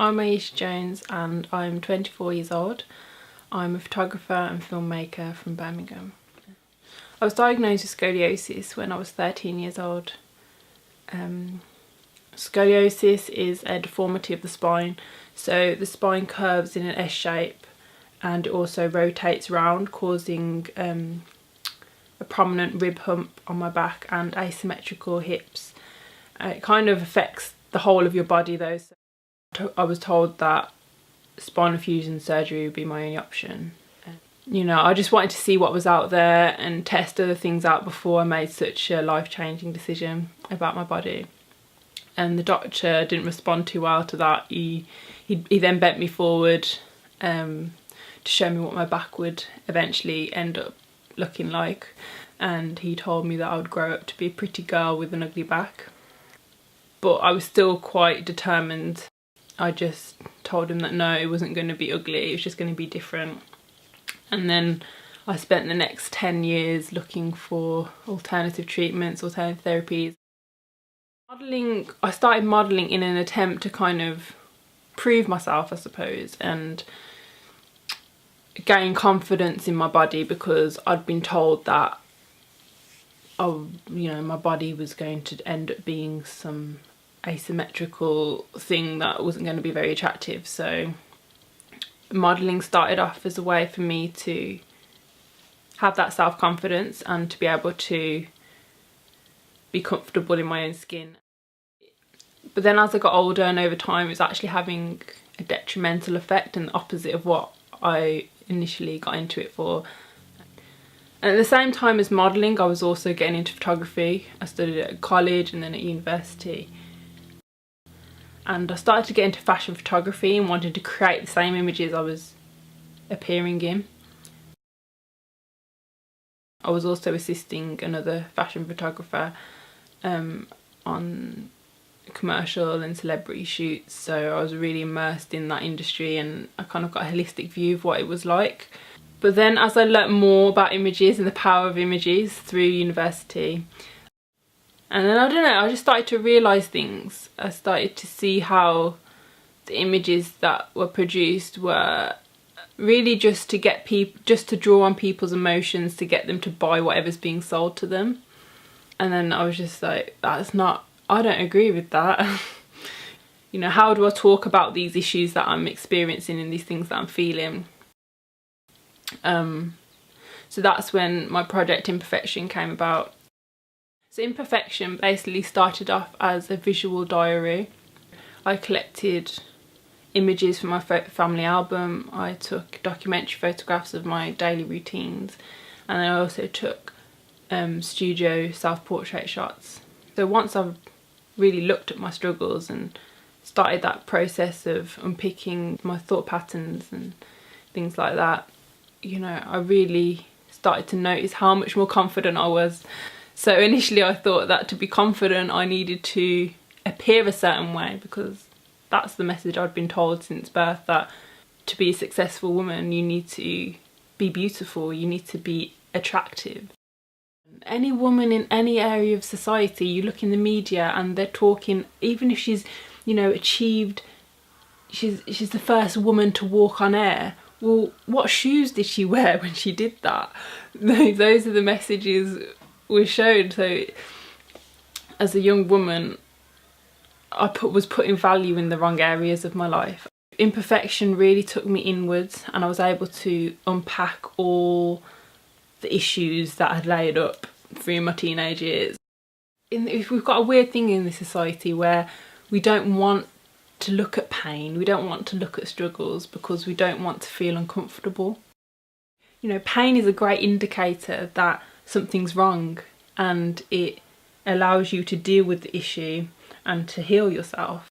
I'm Ayesha Jones and I'm 24 years old. I'm a photographer and filmmaker from Birmingham. I was diagnosed with scoliosis when I was 13 years old. Scoliosis is a deformity of the spine, so the spine curves in an S shape and it also rotates round, causing a prominent rib hump on my back and asymmetrical hips. It kind of affects the whole of your body though. So I was told that spinal fusion surgery would be my only option. You know, I just wanted to see what was out there and test other things out before I made such a life-changing decision about my body. And the doctor didn't respond too well to that. He then bent me forward to show me what my back would eventually end up looking like. And he told me that I would grow up to be a pretty girl with an ugly back. But I was still quite determined. I just told him that no, it wasn't going to be ugly, it was just going to be different. And then I spent the next 10 years looking for alternative treatments, alternative therapies. Modelling, I started modelling in an attempt to kind of prove myself, I suppose, and gain confidence in my body, because I'd been told that my body was going to end up being some asymmetrical thing that wasn't going to be very attractive. So modelling started off as a way for me to have that self-confidence and to be able to be comfortable in my own skin. But then as I got older and over time, it was actually having a detrimental effect and the opposite of what I initially got into it for. And at the same time as modelling, I was also getting into photography. I studied at college and then at university. And I started to get into fashion photography and wanted to create the same images I was appearing in. I was also assisting another fashion photographer on commercial and celebrity shoots, so I was really immersed in that industry and I kind of got a holistic view of what it was like. But then as I learnt more about images and the power of images through university, and then I don't know, I just started to realise things. I started to see how the images that were produced were really just to get people, just to draw on people's emotions, to get them to buy whatever's being sold to them. And then I was just like, that's not, I don't agree with that. You know, how do I talk about these issues that I'm experiencing and these things that I'm feeling? So that's when my project Imperfection came about. So Imperfection basically started off as a visual diary. I collected images from my family album, I took documentary photographs of my daily routines, and I also took studio self-portrait shots. So once I've really looked at my struggles and started that process of unpicking my thought patterns and things like that, you know, I really started to notice how much more confident I was. So initially I thought that to be confident I needed to appear a certain way, because that's the message I'd been told since birth, that to be a successful woman you need to be beautiful, you need to be attractive. Any woman in any area of society, you look in the media and they're talking, even if she's, you know, achieved, she's the first woman to walk on air. Well, what shoes did she wear when she did that? Those are the messages we're shown. So as a young woman, I was putting value in the wrong areas of my life. Imperfection really took me inwards and I was able to unpack all the issues that had laid up through my teenage years. We've got a weird thing in this society where we don't want to look at pain, we don't want to look at struggles because we don't want to feel uncomfortable. You know, pain is a great indicator that something's wrong and it allows you to deal with the issue and to heal yourself.